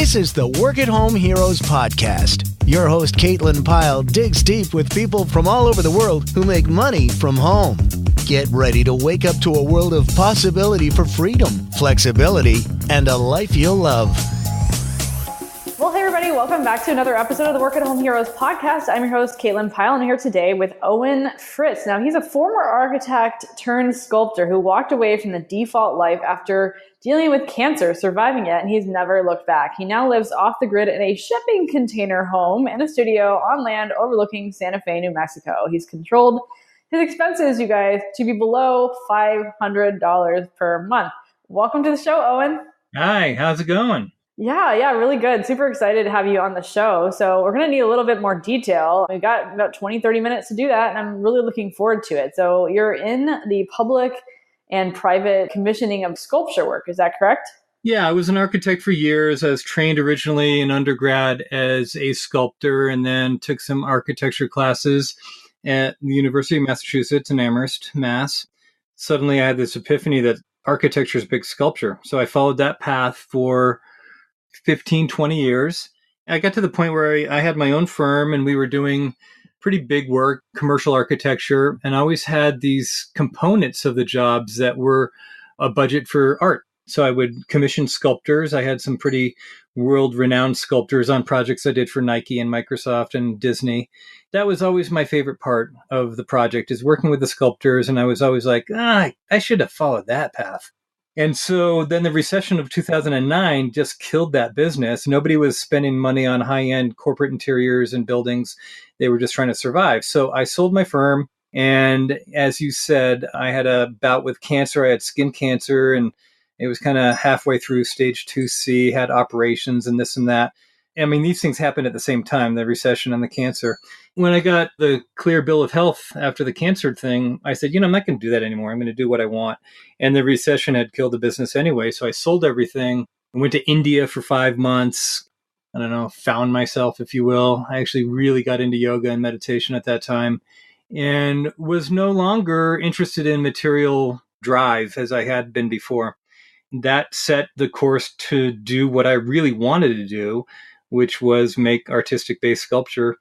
This is the Work at Home Heroes podcast. Your host, Caitlin Pyle, digs deep with people from all over the world who make money from home. Get ready to wake up to a world of possibility for freedom, flexibility, and a life you'll love. Well, hey everybody, welcome back to another episode of the Work at Home Heroes podcast. I'm your host, Caitlin Pyle, and I'm here today with Owen Fritts. Now, he's a former architect turned sculptor who walked away from the default life after dealing with cancer, surviving it, and he's never looked back. He now lives off the grid in a shipping container home and a studio on land overlooking Santa Fe, New Mexico. He's controlled his expenses, you guys, to be below $500 per month. Welcome to the show, Owen. Hi, how's it going? Yeah, really good. Super excited to have you on the show. So we're going to need a little bit more detail. We've got about 20, 30 minutes to do that, and I'm really looking forward to it. So you're in the public and private commissioning of sculpture work. Is that correct? Yeah, I was an architect for years. I was trained originally in undergrad as a sculptor and then took some architecture classes at the University of Massachusetts in Amherst, Mass. Suddenly I had this epiphany that architecture is big sculpture. So I followed that path for 15, 20 years. I got to the point where I had my own firm and we were doing pretty big work, commercial architecture, and I always had these components of the jobs that were a budget for art. So I would commission sculptors. I had some pretty world-renowned sculptors on projects I did for Nike and Microsoft and Disney. That was always my favorite part of the project, is working with the sculptors, and I was always like, I should have followed that path. And so then the recession of 2009 just killed that business. Nobody was spending money on high-end corporate interiors and buildings. They were just trying to survive. So I sold my firm. And as you said, I had a bout with cancer. I had skin cancer, and it was kind of halfway through stage 2C, had operations and this and that. I mean, these things happened at the same time, the recession and the cancer. When I got the clear bill of health after the cancer thing, I said, I'm not going to do that anymore. I'm going to do what I want. And the recession had killed the business anyway. So I sold everything. I went to India for 5 months. I don't know, found myself, if you will. I actually really got into yoga and meditation at that time and was no longer interested in material drive as I had been before. That set the course to do what I really wanted to do, which was make artistic-based sculpture.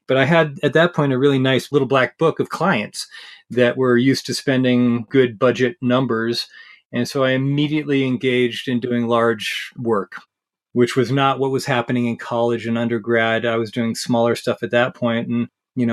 But I had, at that point, a really nice little black book of clients that were used to spending good budget numbers. And so I immediately engaged in doing large work, which was not what was happening in college and undergrad. I was doing smaller stuff at that point. And,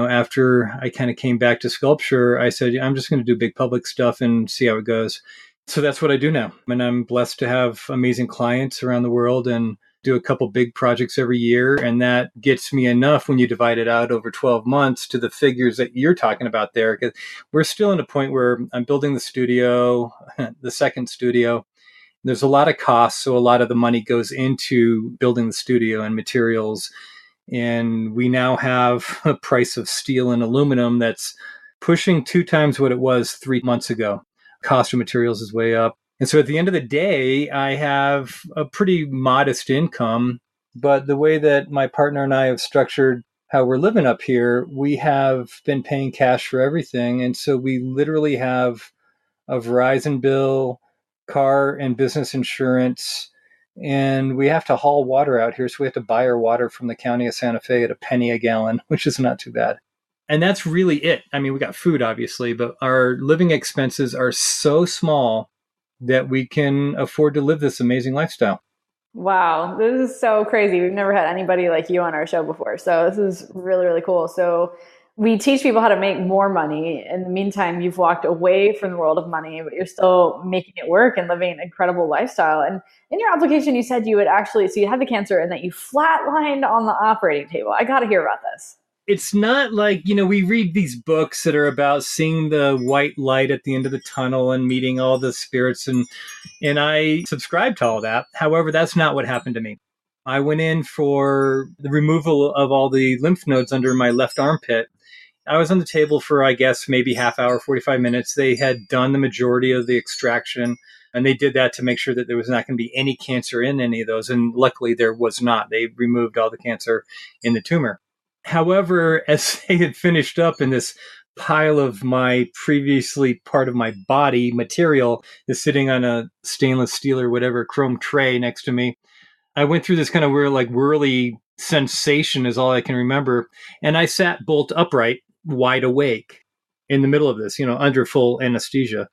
after I kind of came back to sculpture, I said, I'm just going to do big public stuff and see how it goes. So that's what I do now. And I'm blessed to have amazing clients around the world and do a couple big projects every year. And that gets me enough when you divide it out over 12 months to the figures that you're talking about there. Because we're still in a point where I'm building the studio, the second studio. There's a lot of costs. So a lot of the money goes into building the studio and materials. And we now have a price of steel and aluminum that's pushing 2 times what it was 3 months ago. Cost of materials is way up. And so at the end of the day, I have a pretty modest income. But the way that my partner and I have structured how we're living up here, we have been paying cash for everything. And so we literally have a Verizon bill, car and business insurance, and we have to haul water out here. So we have to buy our water from the county of Santa Fe at $0.01 a gallon, which is not too bad. And that's really it. I mean, we got food, obviously, but our living expenses are so small that we can afford to live this amazing lifestyle. Wow, this is so crazy. We've never had anybody like you on our show before. So this is really, really cool. So we teach people how to make more money. In the meantime, you've walked away from the world of money, but you're still making it work and living an incredible lifestyle. And in your application, you said you would actually, so you had the cancer and that you flatlined on the operating table. I got to hear about this. It's not like, we read these books that are about seeing the white light at the end of the tunnel and meeting all the spirits. And I subscribe to all that. However, that's not what happened to me. I went in for the removal of all the lymph nodes under my left armpit. I was on the table for, I guess, maybe half hour, 45 minutes. They had done the majority of the extraction, and they did that to make sure that there was not going to be any cancer in any of those. And luckily, there was not. They removed all the cancer in the tumor. However, as they had finished up in this pile of my previously part of my body material is sitting on a stainless steel or whatever chrome tray next to me, I went through this kind of weird, like whirly sensation is all I can remember. And I sat bolt upright, wide awake in the middle of this, under full anesthesia.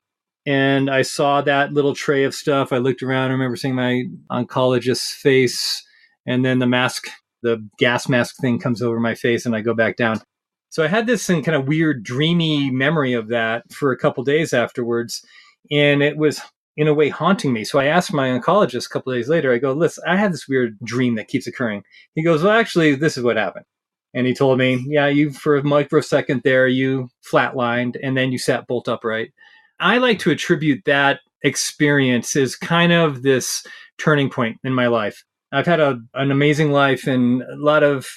And I saw that little tray of stuff. I looked around. I remember seeing my oncologist's face, and then the gas mask thing comes over my face, and I go back down. So I had this kind of weird, dreamy memory of that for a couple days afterwards. And it was, in a way, haunting me. So I asked my oncologist a couple of days later, I go, listen, I had this weird dream that keeps occurring. He goes, well, actually, this is what happened. And he told me, yeah, you, for a microsecond there, you flatlined, and then you sat bolt upright. I like to attribute that experience as kind of this turning point in my life. I've had an amazing life and a lot of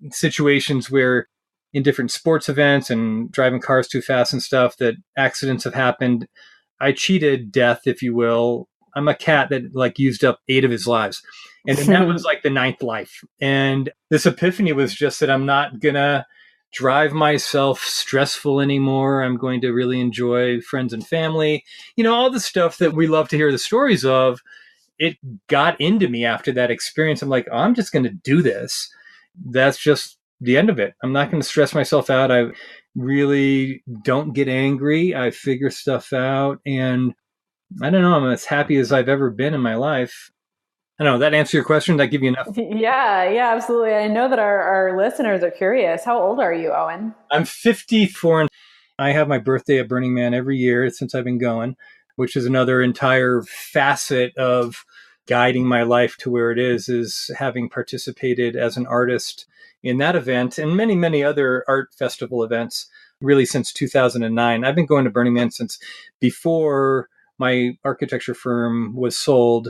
situations where in different sports events and driving cars too fast and stuff that accidents have happened. I cheated death, if you will. I'm a cat that used up 8 of his lives. And then that was like the 9th life. And this epiphany was just that I'm not going to drive myself stressful anymore. I'm going to really enjoy friends and family. All the stuff that we love to hear the stories of, it got into me after that experience. I'm like, oh, I'm just going to do this. That's just the end of it. I'm not going to stress myself out. I really don't get angry. I figure stuff out. And I don't know, I'm as happy as I've ever been in my life. I don't know, that answer your question? Did that give you enough? Yeah, absolutely. I know that our listeners are curious. How old are you, Owen? I'm 54, and I have my birthday at Burning Man every year since I've been going, which is another entire facet of guiding my life to where it is having participated as an artist in that event and many, many other art festival events, really since 2009. I've been going to Burning Man since before my architecture firm was sold.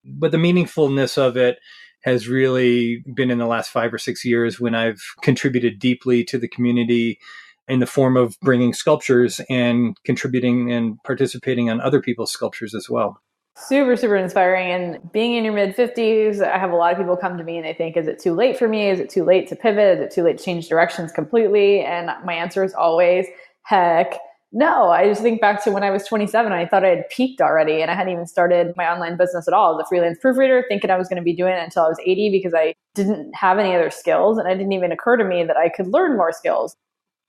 But the meaningfulness of it has really been in the last 5 or 6 years when I've contributed deeply to the community in the form of bringing sculptures and contributing and participating on other people's sculptures as well. Super, super inspiring. And being in your mid-50s, I have a lot of people come to me and they think, is it too late for me? Is it too late to pivot? Is it too late to change directions completely? And my answer is always, heck no. I just think back to when I was 27, I thought I had peaked already and I hadn't even started my online business at all as a freelance proofreader, thinking I was going to be doing it until I was 80 because I didn't have any other skills. And it didn't even occur to me that I could learn more skills.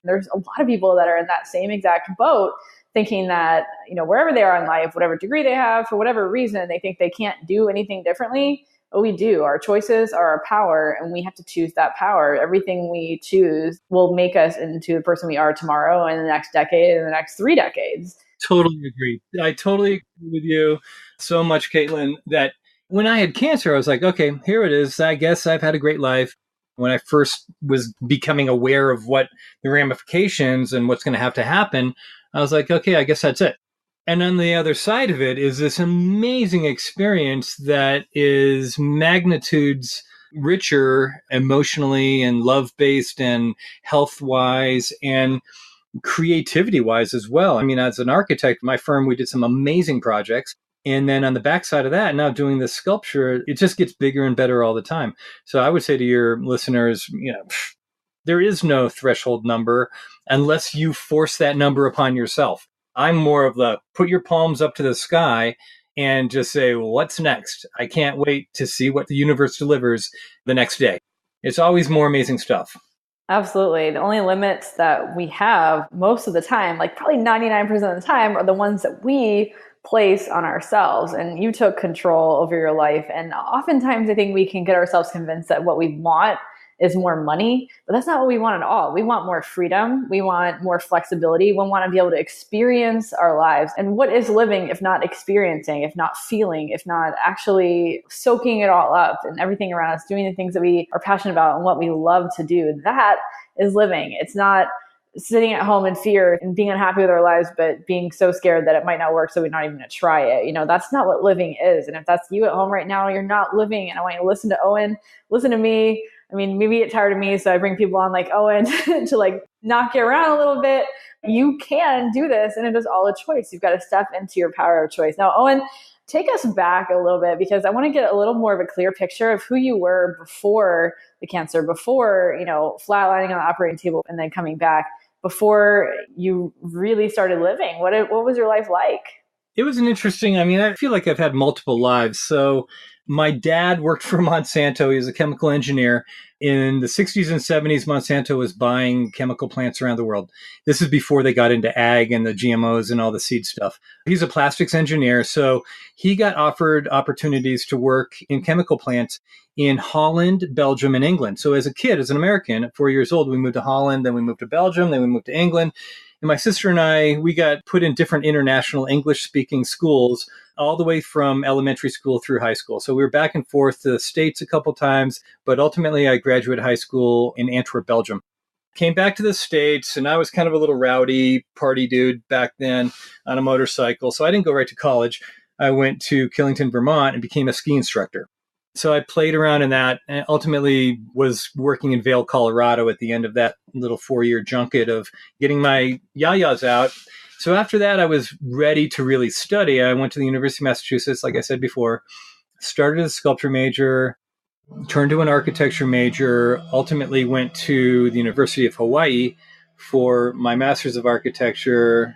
There's a lot of people that are in that same exact boat, thinking that, wherever they are in life, whatever degree they have, for whatever reason, they think they can't do anything differently. But we do. Our choices are our power, and we have to choose that power. Everything we choose will make us into the person we are tomorrow and the next decade and the next 3 decades. Totally agree. I totally agree with you so much, Caitlin, that when I had cancer, I was like, okay, here it is. I guess I've had a great life. When I first was becoming aware of what the ramifications and what's going to have to happen, I was like, okay, I guess that's it. And on the other side of it is this amazing experience that is magnitudes richer emotionally and love-based and health-wise and creativity-wise as well. I mean, as an architect, my firm, we did some amazing projects. And then on the backside of that, now doing this sculpture, it just gets bigger and better all the time. So I would say to your listeners, there is no threshold number unless you force that number upon yourself. I'm more of the put your palms up to the sky and just say, well, what's next? I can't wait to see what the universe delivers the next day. It's always more amazing stuff. Absolutely. The only limits that we have most of the time, like probably 99% of the time, are the ones that we place on ourselves. And you took control over your life. And oftentimes I think we can get ourselves convinced that what we want is more money, but that's not what we want at all. We want more freedom. We want more flexibility. We want to be able to experience our lives. And what is living if not experiencing, if not feeling, if not actually soaking it all up and everything around us, doing the things that we are passionate about and what we love to do? That is living. It's not sitting at home in fear and being unhappy with our lives, but being so scared that it might not work, so we're not even going to try it. That's not what living is. And if that's you at home right now, you're not living. And I want you to listen to Owen, listen to me. I mean, maybe you get tired of me, so I bring people on like Owen to knock you around a little bit. You can do this, and it is all a choice. You've got to step into your power of choice. Now, Owen, take us back a little bit, because I want to get a little more of a clear picture of who you were before the cancer, before, flatlining on the operating table and then coming back, before you really started living. What was your life like? It was an interesting, I feel like I've had multiple lives. So My dad worked for Monsanto. He was a chemical engineer. In the 60s and 70s, Monsanto was buying chemical plants around the world. This is before they got into ag and the GMOs and all the seed stuff. He's a plastics engineer, so he got offered opportunities to work in chemical plants in Holland, Belgium, and England. So as a kid, as an American, at 4 years old, we moved to Holland, then we moved to Belgium, then we moved to England. And my sister and I, we got put in different international English-speaking schools all the way from elementary school through high school. So we were back and forth to the States a couple times, but ultimately I graduated high school in Antwerp, Belgium. Came back to the States, and I was kind of a little rowdy party dude back then on a motorcycle. So I didn't go right to college. I went to Killington, Vermont, and became a ski instructor. So I played around in that and ultimately was working in Vail, Colorado at the end of that little 4-year junket of getting my yayas out. So after that, I was ready to really study. I went to the University of Massachusetts, like I said before, started as a sculpture major, turned to an architecture major, ultimately went to the University of Hawaii for my master's of architecture,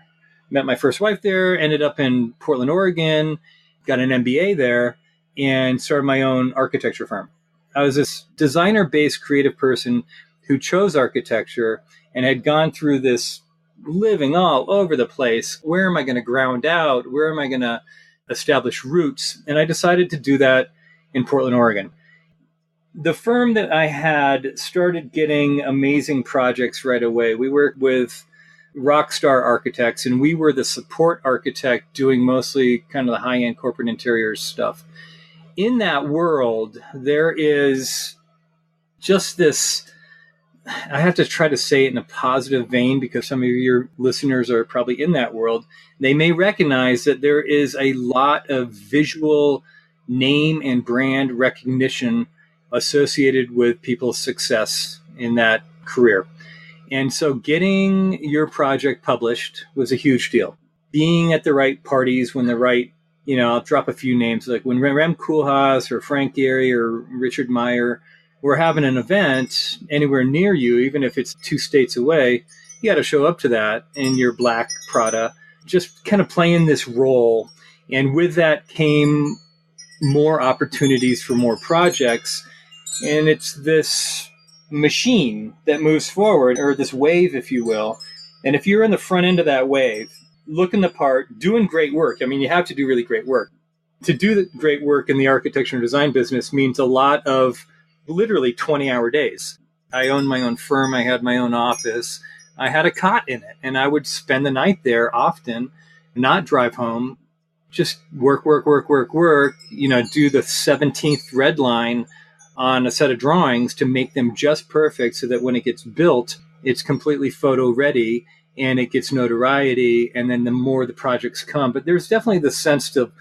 met my first wife there, ended up in Portland, Oregon, got an MBA there, and started my own architecture firm. I was this designer-based creative person who chose architecture and had gone through this living all over the place. Where am I going to ground out? Where am I going to establish roots? And I decided to do that in Portland, Oregon. The firm that I had started getting amazing projects right away. We worked with rock star architects, and we were the support architect doing mostly kind of the high-end corporate interiors stuff. In that world, there is just this, I have to try to say it in a positive vein because some of your listeners are probably in that world. They may recognize that there is a lot of visual name and brand recognition associated with people's success in that career. And so getting your project published was a huge deal. Being at the right parties when the right, I'll drop a few names, like when Rem Koolhaas or Frank Gehry or Richard Meyer were having an event anywhere near you, even if it's 2 states away, you got to show up to that in your black Prada, just kind of playing this role. And with that came more opportunities for more projects. And it's this machine that moves forward, or this wave, if you will. And if you're in the front end of that wave, looking the part, doing great work. I mean, you have to do really great work. To do the great work in the architecture and design business means a lot of literally 20-hour days. I owned my own firm. I had my own office. I had a cot in it, and I would spend the night there often, not drive home, just work, do the 17th red line on a set of drawings to make them just perfect so that when it gets built, it's completely photo ready and it gets notoriety, and then the more the projects come. But there's definitely the sense of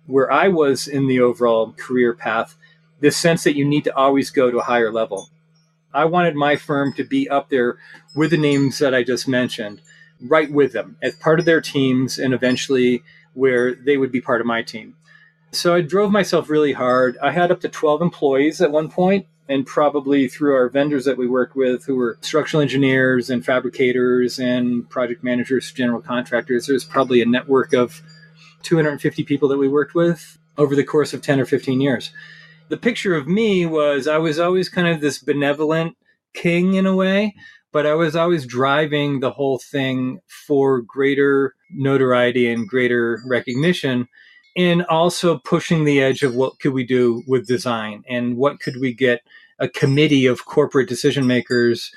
where I was in the overall career path, this sense that you need to always go to a higher level. I wanted my firm to be up there with the names that I just mentioned, right with them as part of their teams, and eventually where they would be part of my team. So I drove myself really hard. I had up to 12 employees at one point, and probably through our vendors that we worked with, who were structural engineers and fabricators and project managers, general contractors, there's probably a network of 250 people that we worked with over the course of 10 or 15 years. The picture of me was I was always kind of this benevolent king in a way, but I was always driving the whole thing for greater notoriety and greater recognition, and also pushing the edge of what could we do with design and what could we get a committee of corporate decision makers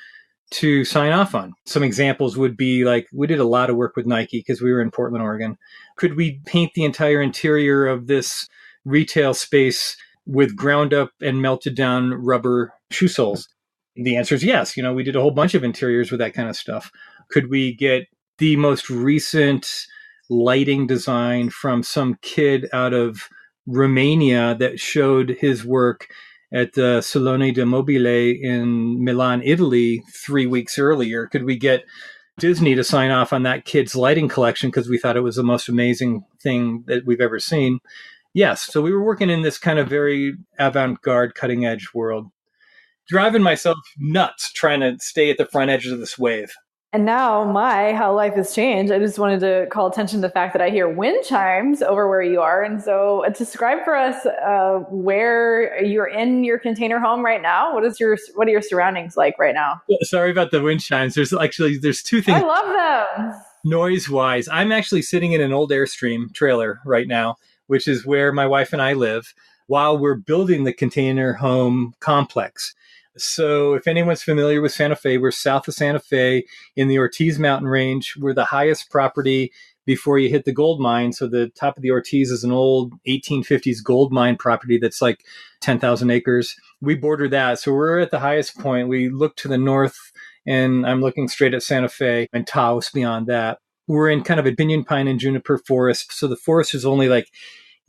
to sign off on. Some examples would be like, we did a lot of work with Nike because we were in Portland, Oregon. Could we paint the entire interior of this retail space with ground up and melted down rubber shoe soles? The answer is yes. We did a whole bunch of interiors with that kind of stuff. Could we get the most recent lighting design from some kid out of Romania that showed his work at the Salone del Mobile in Milan, Italy 3 weeks earlier? Could we get Disney to sign off on that kid's lighting collection because we thought it was the most amazing thing that we've ever seen? Yes. So we were working in this kind of very avant-garde, cutting-edge world, driving myself nuts trying to stay at the front edges of this wave. And now how life has changed. I just wanted to call attention to the fact that I hear wind chimes over where you are. And so describe for us where you're in your container home right now. What are your surroundings like right now? Sorry about the wind chimes. There's two things. I love them. Noise-wise, I'm actually sitting in an old Airstream trailer right now, which is where my wife and I live, while we're building the container home complex. So if anyone's familiar with Santa Fe, we're south of Santa Fe in the Ortiz Mountain range. We're the highest property before you hit the gold mine. So the top of the Ortiz is an old 1850s gold mine property that's like 10,000 acres. We border that. So we're at the highest point. We look to the north, and I'm looking straight at Santa Fe and Taos beyond that. We're in kind of a pinyon pine and juniper forest. So the forest is only like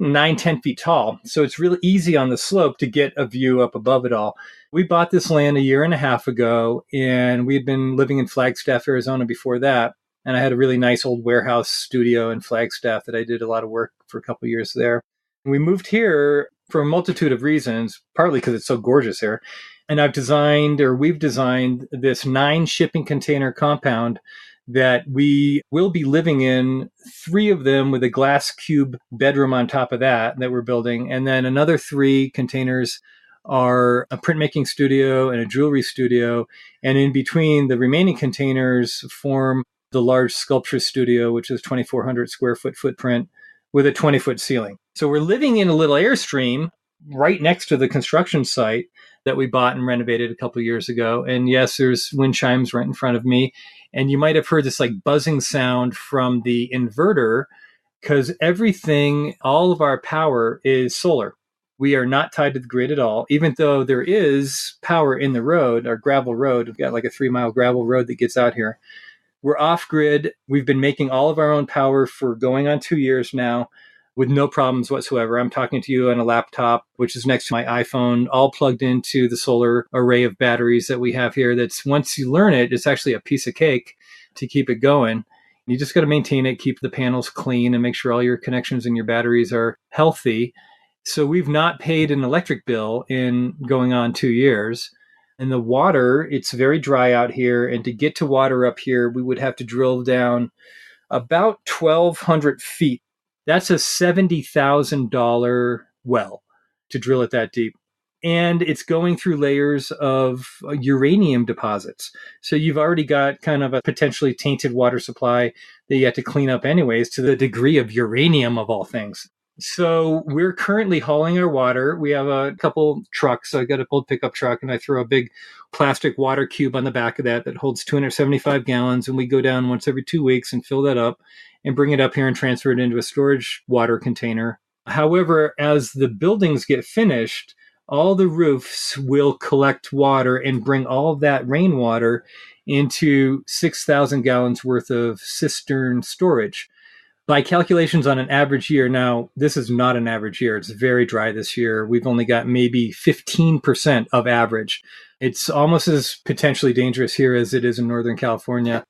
9-10 feet tall. So it's really easy on the slope to get a view up above it all. We bought this land a year and a half ago, and we had been living in Flagstaff, Arizona before that. And I had a really nice old warehouse studio in Flagstaff that I did a lot of work for a couple of years there. And we moved here for a multitude of reasons, partly because it's so gorgeous here. And we've designed this 9 shipping container compound that we will be living in, 3 of them with a glass cube bedroom on top of that we're building. And then another 3 containers are a printmaking studio and a jewelry studio. And in between, the remaining containers form the large sculpture studio, which is 2,400 square foot footprint with a 20-foot ceiling. So we're living in a little Airstream right next to the construction site that we bought and renovated a couple of years ago. And yes, there's wind chimes right in front of me. And you might have heard this like buzzing sound from the inverter, because all of our power is solar. We are not tied to the grid at all, even though there is power in the road, our gravel road. We've got like a 3-mile gravel road that gets out here. We're off grid. We've been making all of our own power for going on 2 years now with no problems whatsoever. I'm talking to you on a laptop, which is next to my iPhone, all plugged into the solar array of batteries that we have here. That's, once you learn it, it's actually a piece of cake to keep it going. You just got to maintain it, keep the panels clean, and make sure all your connections and your batteries are healthy. So we've not paid an electric bill in going on 2 years. And the water, it's very dry out here. And to get to water up here, we would have to drill down about 1,200 feet. That's a $70,000 well to drill it that deep. And it's going through layers of uranium deposits. So you've already got kind of a potentially tainted water supply that you have to clean up anyways, to the degree of uranium of all things. So we're currently hauling our water. We have a couple trucks. So I got a old pickup truck, and I throw a big plastic water cube on the back of that holds 275 gallons. And we go down once every 2 weeks and fill that up and bring it up here and transfer it into a storage water container. However, as the buildings get finished, all the roofs will collect water and bring all of that rainwater into 6,000 gallons worth of cistern storage. By calculations on an average year, now this is not an average year. It's very dry this year. We've only got maybe 15% of average. It's almost as potentially dangerous here as it is in Northern California.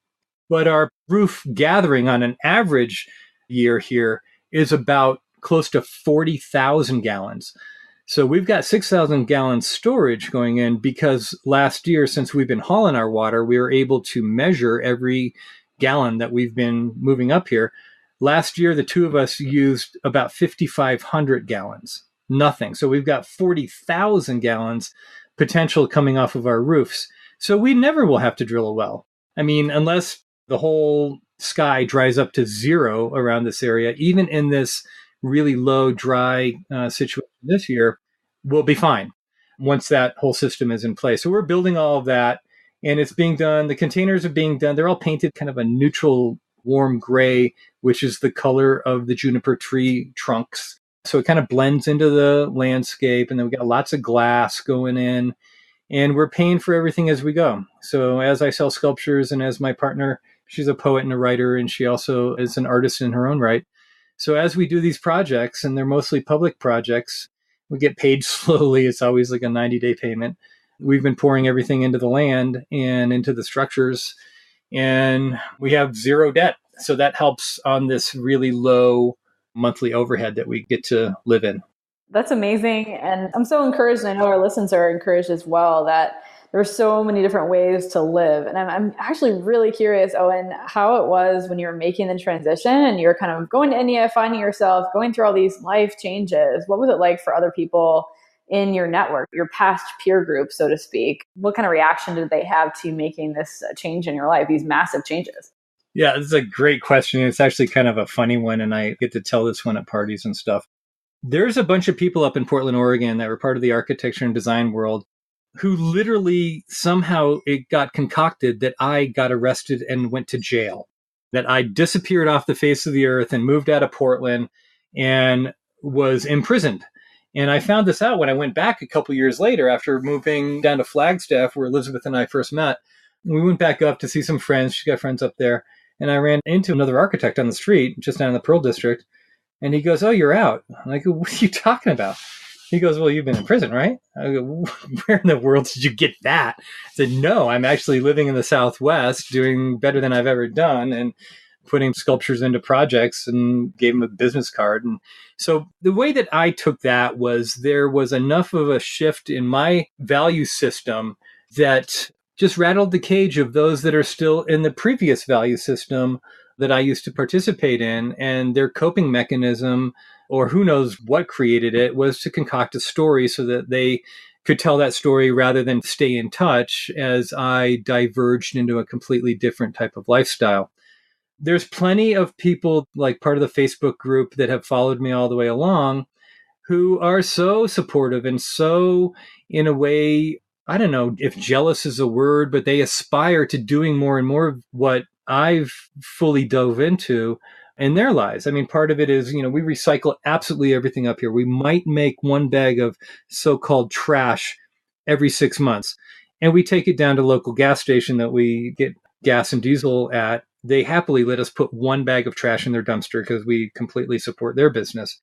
But our roof gathering on an average year here is about close to 40,000 gallons. So we've got 6,000 gallons storage going in, because last year, since we've been hauling our water, we were able to measure every gallon that we've been moving up here. Last year, the 2 of us used about 5,500 gallons, nothing. So we've got 40,000 gallons potential coming off of our roofs. So we never will have to drill a well. I mean, unless the whole sky dries up to 0 around this area, even in this really low, dry situation this year, we'll be fine once that whole system is in place. So we're building all of that, and it's being done. The containers are being done. They're all painted kind of a neutral, warm gray, which is the color of the juniper tree trunks. So it kind of blends into the landscape. And then we got lots of glass going in, and we're paying for everything as we go. So as I sell sculptures, and as my partner, she's a poet and a writer, and she also is an artist in her own right. So as we do these projects, and they're mostly public projects, we get paid slowly. It's always like a 90-day payment. We've been pouring everything into the land and into the structures, and we have 0 debt. So that helps on this really low monthly overhead that we get to live in. That's amazing. And I'm so encouraged, and I know our listeners are encouraged as well, that there's so many different ways to live. And I'm actually really curious, Owen, how it was when you were making the transition and you're kind of going to India, finding yourself, going through all these life changes. What was it like for other people in your network, your past peer group, so to speak? What kind of reaction did they have to making this change in your life, these massive changes? Yeah, this is a great question. It's actually kind of a funny one, and I get to tell this one at parties and stuff. There's a bunch of people up in Portland, Oregon that were part of the architecture and design world who literally somehow it got concocted that I got arrested and went to jail, that I disappeared off the face of the earth and moved out of Portland and was imprisoned. And I found this out when I went back a couple years later after moving down to Flagstaff, where Elizabeth and I first met. We went back up to see some friends. She got friends up there. And I ran into another architect on the street, just down in the Pearl District. And he goes, "Oh, you're out." I'm like, "What are you talking about?" He goes, "Well, you've been in prison, right?" I go, "Where in the world did you get that?" I said, "No, I'm actually living in the Southwest, doing better than I've ever done, and putting sculptures into projects," and gave him a business card. And so the way that I took that was there was enough of a shift in my value system that just rattled the cage of those that are still in the previous value system that I used to participate in. And their coping mechanism, or who knows what created it, was to concoct a story so that they could tell that story rather than stay in touch as I diverged into a completely different type of lifestyle. There's plenty of people, like part of the Facebook group, that have followed me all the way along who are so supportive and so, in a way, I don't know if jealous is a word, but they aspire to doing more and more of what I've fully dove into in their lives. I mean, part of it is, we recycle absolutely everything up here. We might make one bag of so-called trash every 6 months, and we take it down to local gas station that we get gas and diesel at. They happily let us put one bag of trash in their dumpster because we completely support their business.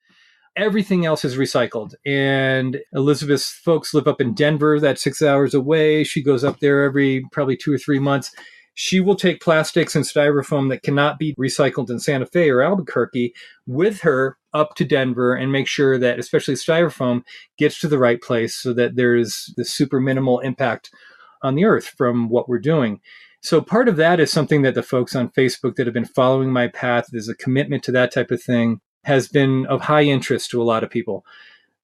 Everything else is recycled. And Elizabeth's folks live up in Denver. That's 6 hours away. She goes up there every probably 2 or 3 months. She will take plastics and styrofoam that cannot be recycled in Santa Fe or Albuquerque with her up to Denver and make sure that especially styrofoam gets to the right place so that there's the super minimal impact on the earth from what we're doing. So part of that is something that the folks on Facebook that have been following my path, there's a commitment to that type of thing, has been of high interest to a lot of people.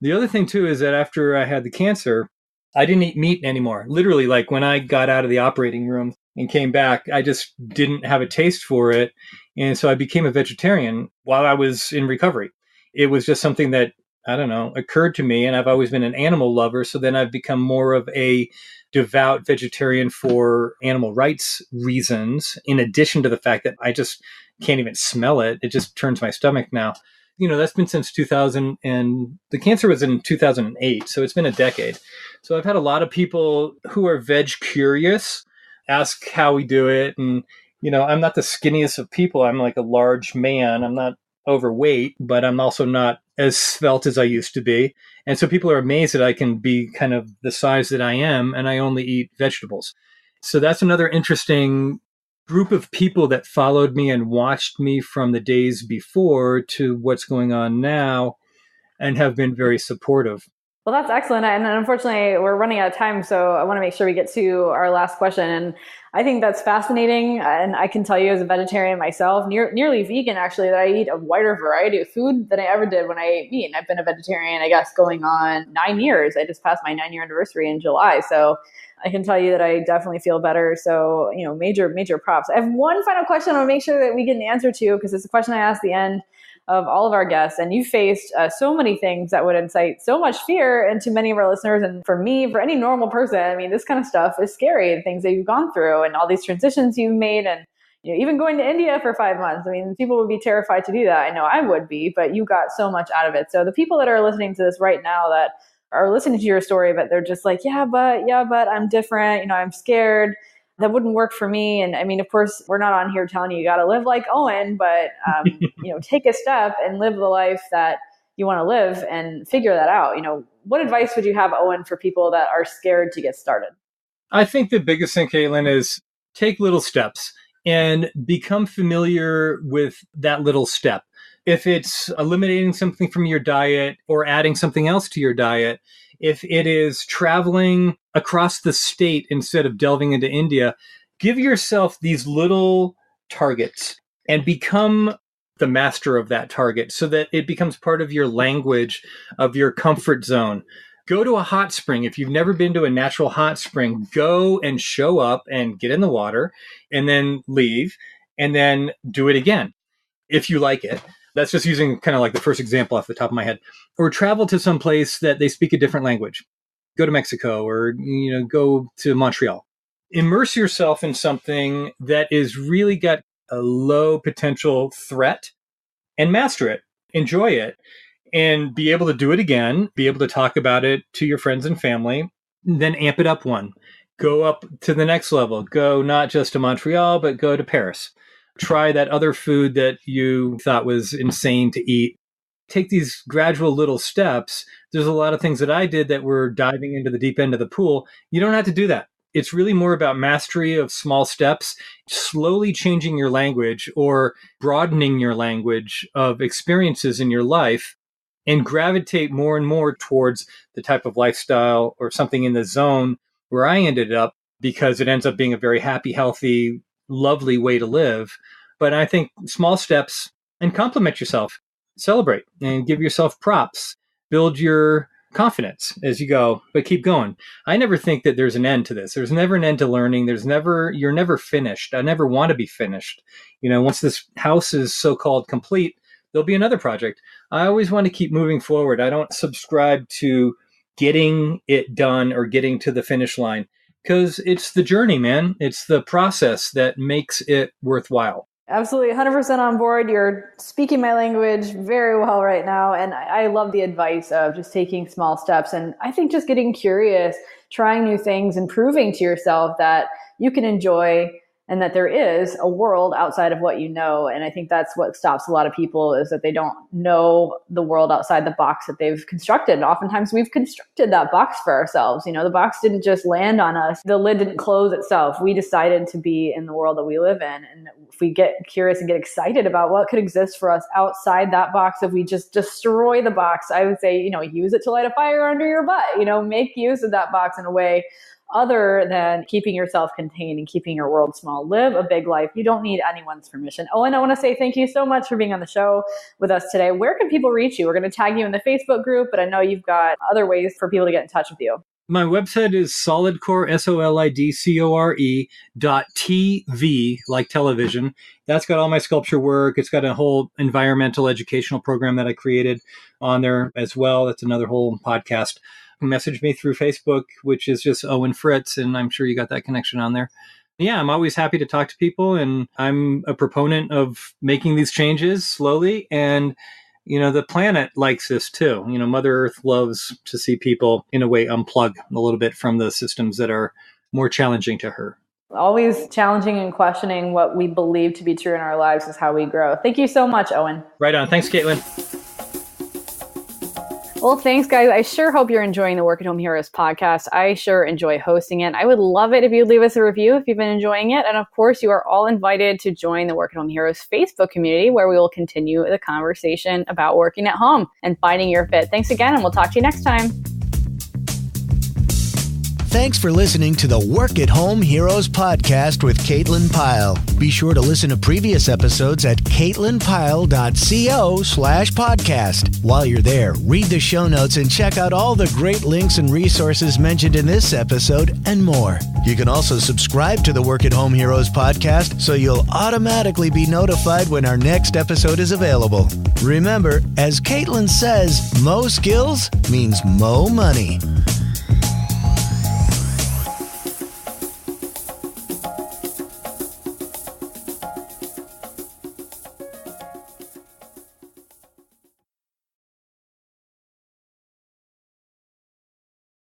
The other thing too is that after I had the cancer, I didn't eat meat anymore. Literally, like when I got out of the operating room and came back, I just didn't have a taste for it. And so I became a vegetarian while I was in recovery. It was just something that, I don't know, occurred to me. And I've always been an animal lover. So then I've become more of a devout vegetarian for animal rights reasons, in addition to the fact that I just can't even smell it. It just turns my stomach now. That's been since 2000, and the cancer was in 2008. So it's been a decade. So I've had a lot of people who are veg curious ask how we do it. And, I'm not the skinniest of people. I'm like a large man. I'm not overweight, but I'm also not as svelte as I used to be. And so people are amazed that I can be kind of the size that I am, and I only eat vegetables. So that's another interesting group of people that followed me and watched me from the days before to what's going on now and have been very supportive. Well, that's excellent. And unfortunately, we're running out of time, so I want to make sure we get to our last question. And I think that's fascinating. And I can tell you as a vegetarian myself, nearly vegan actually, that I eat a wider variety of food than I ever did when I ate meat. And I've been a vegetarian, I guess, going on 9 years. I just passed my 9-year anniversary in July. So I can tell you that I definitely feel better. So, major props. I have one final question I want to make sure that we get an answer to, because it's a question I asked the end of all of our guests. And you faced so many things that would incite so much fear into many of our listeners. And for me, for any normal person, I mean, this kind of stuff is scary, the things that you've gone through and all these transitions you've made. And even going to India for 5 months. I mean, people would be terrified to do that. I know I would be, but you got so much out of it. So the people that are listening to this right now that are listening to your story, but they're just like, yeah, but I'm different. I'm scared. That wouldn't work for me. And I mean, of course, we're not on here telling you got to live like Owen, but, take a step and live the life that you want to live and figure that out. What advice would you have, Owen, for people that are scared to get started? I think the biggest thing, Caitlin, is take little steps and become familiar with that little step. If it's eliminating something from your diet or adding something else to your diet, if it is traveling across the state instead of delving into India, give yourself these little targets and become the master of that target so that it becomes part of your language, of your comfort zone. Go to a hot spring. If you've never been to a natural hot spring, go and show up and get in the water and then leave and then do it again if you like it. That's just using kind of like the first example off the top of my head. Or travel to some place that they speak a different language. Go to Mexico or go to Montreal. Immerse yourself in something that is really got a low potential threat and master it. Enjoy it. And be able to do it again, be able to talk about it to your friends and family, then amp it up one. Go up to the next level. Go not just to Montreal, but go to Paris. Try that other food that you thought was insane to eat. Take these gradual little steps. There's a lot of things that I did that were diving into the deep end of the pool. You don't have to do that. It's really more about mastery of small steps, slowly changing your language or broadening your language of experiences in your life, and gravitate more and more towards the type of lifestyle or something in the zone where I ended up, because it ends up being a very happy, healthy, lovely way to live. But I think small steps, and compliment yourself, celebrate and give yourself props, build your confidence as you go, but keep going. I never think that there's an end to this. There's never an end to learning. You're never finished. I never want to be finished. Once this house is so-called complete, there'll be another project. I always want to keep moving forward. I don't subscribe to getting it done or getting to the finish line, because it's the journey, man. It's the process that makes it worthwhile. Absolutely, 100% on board. You're speaking my language very well right now. And I love the advice of just taking small steps. And I think just getting curious, trying new things, and proving to yourself that you can enjoy and that there is a world outside of what you know. And I think that's what stops a lot of people, is that they don't know the world outside the box that they've constructed. And oftentimes we've constructed that box for ourselves. The box didn't just land on us. The lid didn't close itself. We decided to be in the world that we live in. And if we get curious and get excited about what could exist for us outside that box, if we just destroy the box, I would say, use it to light a fire under your butt, make use of that box in a way other than keeping yourself contained and keeping your world small. Live a big life. You don't need anyone's permission. Owen, I want to say thank you so much for being on the show with us today. Where can people reach you? We're going to tag you in the Facebook group, but I know you've got other ways for people to get in touch with you. My website is solidcore, solidcore.tv, like television. That's got all my sculpture work. It's got a whole environmental educational program that I created on there as well. That's another whole podcast. Message me through Facebook, which is just Owen Fritts, and I'm sure you got that connection on there. Yeah, I'm always happy to talk to people, and I'm a proponent of making these changes slowly. And, the planet likes this too. Mother Earth loves to see people, in a way, unplug a little bit from the systems that are more challenging to her. Always challenging and questioning what we believe to be true in our lives is how we grow. Thank you so much, Owen. Right on. Thanks, Caitlin. Well, thanks, guys. I sure hope you're enjoying the Work at Home Heroes podcast. I sure enjoy hosting it. I would love it if you'd leave us a review if you've been enjoying it. And of course, you are all invited to join the Work at Home Heroes Facebook community, where we will continue the conversation about working at home and finding your fit. Thanks again, and we'll talk to you next time. Thanks for listening to the Work at Home Heroes podcast with Caitlin Pyle. Be sure to listen to previous episodes at caitlinpyle.co/podcast. While you're there, read the show notes and check out all the great links and resources mentioned in this episode and more. You can also subscribe to the Work at Home Heroes podcast so you'll automatically be notified when our next episode is available. Remember, as Caitlin says, mo skills means mo money.